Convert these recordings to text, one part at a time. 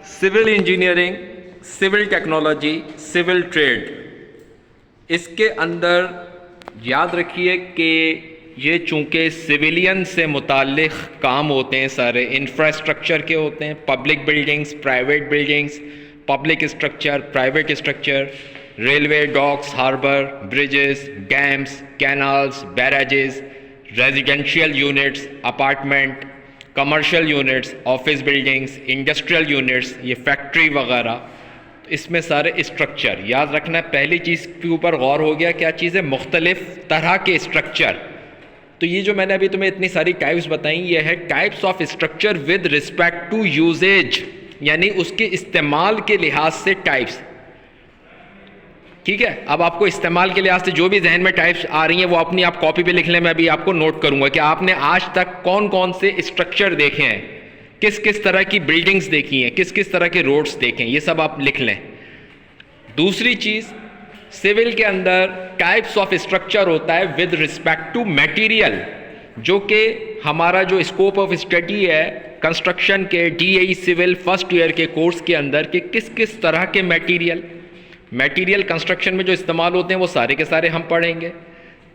Civil engineering, civil technology, civil trade, इसके अंदर याद रखिए कि ये चूँकि सिविलियन से मुताल्लिक़ काम होते हैं, सारे इंफ्रास्ट्रक्चर के होते हैं, public buildings, private buildings, public structure, private structure, railway, docks, harbour, bridges, dams, canals, barrages, residential units, apartment, commercial units, office buildings, industrial units, ये फैक्ट्री वगैरह, इसमें सारे स्ट्रक्चर याद रखना है। पहली चीज़ के ऊपर गौर हो गया, क्या चीज़ है? मुख्तलिफ तरह के स्ट्रक्चर। तो ये जो मैंने अभी तुम्हें इतनी सारी टाइप्स बताई, ये है types of structure with respect to usages, यानी उसके इस्तेमाल के लिहाज से टाइप्स। ठीक है, अब आपको इस्तेमाल के लिहाज से जो भी जहन में टाइप्स आ रही हैं वो अपनी आप कॉपी पे लिख लें, मैं अभी आपको नोट करूंगा कि आपने आज तक कौन कौन से स्ट्रक्चर देखे हैं, किस किस तरह की बिल्डिंग्स देखी हैं, किस किस तरह के रोड्स देखे हैं, ये सब आप लिख लें। दूसरी चीज़, सिविल के अंदर टाइप्स ऑफ स्ट्रक्चर होता है विद रिस्पेक्ट टू मटेरियल, जो कि हमारा जो स्कोप ऑफ स्टडी है कंस्ट्रक्शन के DAE सिविल फर्स्ट ईयर के कोर्स के अंदर, कि किस किस तरह के मटेरियल कंस्ट्रक्शन में जो इस्तेमाल होते हैं वो सारे के सारे हम पढ़ेंगे।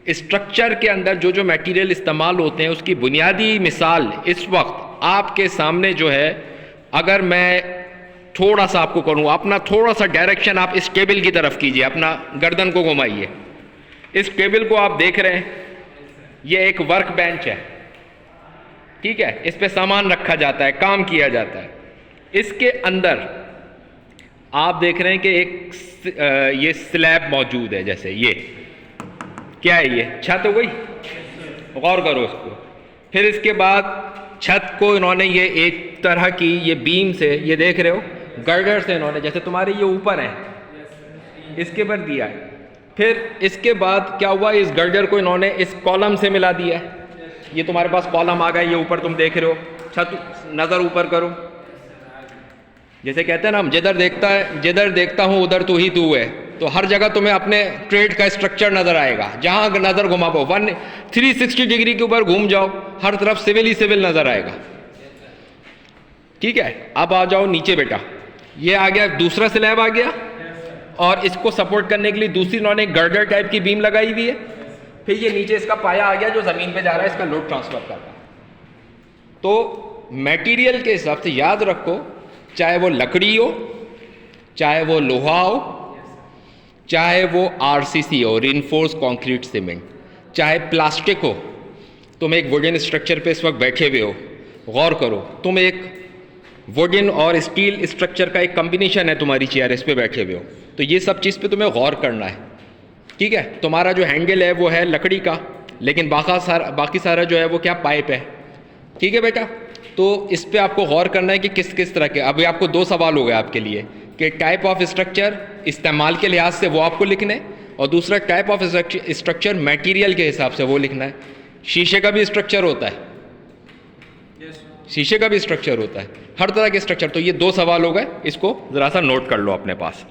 स्ट्रक्चर के अंदर जो जो मटेरियल इस्तेमाल होते हैं उसकी बुनियादी मिसाल इस वक्त आपके सामने जो है, अगर मैं थोड़ा सा आपको करूँ, अपना थोड़ा सा डायरेक्शन आप इस टेबल की तरफ कीजिए, अपना गर्दन को घुमाइए। इस टेबल को आप देख रहे हैं, ये एक वर्क बेंच है, ठीक है, इस पे सामान रखा जाता है, काम किया जाता है। इसके अंदर आप देख रहे हैं कि एक ये स्लैब मौजूद है, जैसे ये क्या है, ये छत हो गई, गौर करो इसको। फिर इसके बाद छत को इन्होंने ये एक तरह की ये बीम से, ये देख रहे हो, गर्डर से इन्होंने, जैसे तुम्हारे ये ऊपर है, इसके पर दिया है। फिर इसके बाद क्या हुआ, इस गर्डर को इन्होंने इस कॉलम से मिला दिया है। ये तुम्हारे पास कॉलम आ गया, ये ऊपर तुम देख रहे हो, छत नज़र ऊपर करो, जैसे कहते हैं ना हम, जिधर देखता हूँ उधर तू ही तू है। तो हर जगह तुम्हें अपने ट्रेड का स्ट्रक्चर नज़र आएगा, जहाँ नज़र घुमाओ 360 डिग्री के ऊपर घूम जाओ, हर तरफ सिविल ही सिविल नज़र आएगा। ठीक है, अब आ जाओ नीचे बेटा, ये आ गया दूसरा स्लैब आ गया, और इसको सपोर्ट करने के लिए दूसरी इन्होंने गर्डर टाइप की बीम लगाई हुई है। फिर ये नीचे इसका पाया आ गया जो ज़मीन पे जा रहा है, इसका लोड ट्रांसफर कर रहा है। तो मटेरियल के हिसाब से याद रखो, चाहे वो लकड़ी हो, चाहे वो लोहा हो, चाहे वो RCC हो, रिइंफोर्स कंक्रीट सीमेंट, चाहे प्लास्टिक हो। तुम एक वुडन स्ट्रक्चर पे इस वक्त बैठे हुए हो, गौर करो, तुम एक वुडन और स्टील स्ट्रक्चर का एक कॉम्बिनेशन है, तुम्हारी चेयर इस पे बैठे हुए हो, तो ये सब चीज़ पे तुम्हें गौर करना है। ठीक है, तुम्हारा जो हैंडल है वो है लकड़ी का, लेकिन बाकी सारा जो है वो क्या, पाइप है। ठीक है बेटा, तो इस पे आपको गौर करना है कि किस किस तरह के। अभी आपको दो सवाल हो गए आपके लिए, कि टाइप ऑफ स्ट्रक्चर इस्तेमाल के लिहाज से वो आपको लिखना है, और दूसरा टाइप ऑफ स्ट्रक्चर मटेरियल के हिसाब से वो लिखना है। शीशे का भी स्ट्रक्चर होता है, शीशे का भी स्ट्रक्चर होता है, हर तरह के स्ट्रक्चर। तो ये दो सवाल हो गए, इसको ज़रा सा नोट कर लो अपने पास।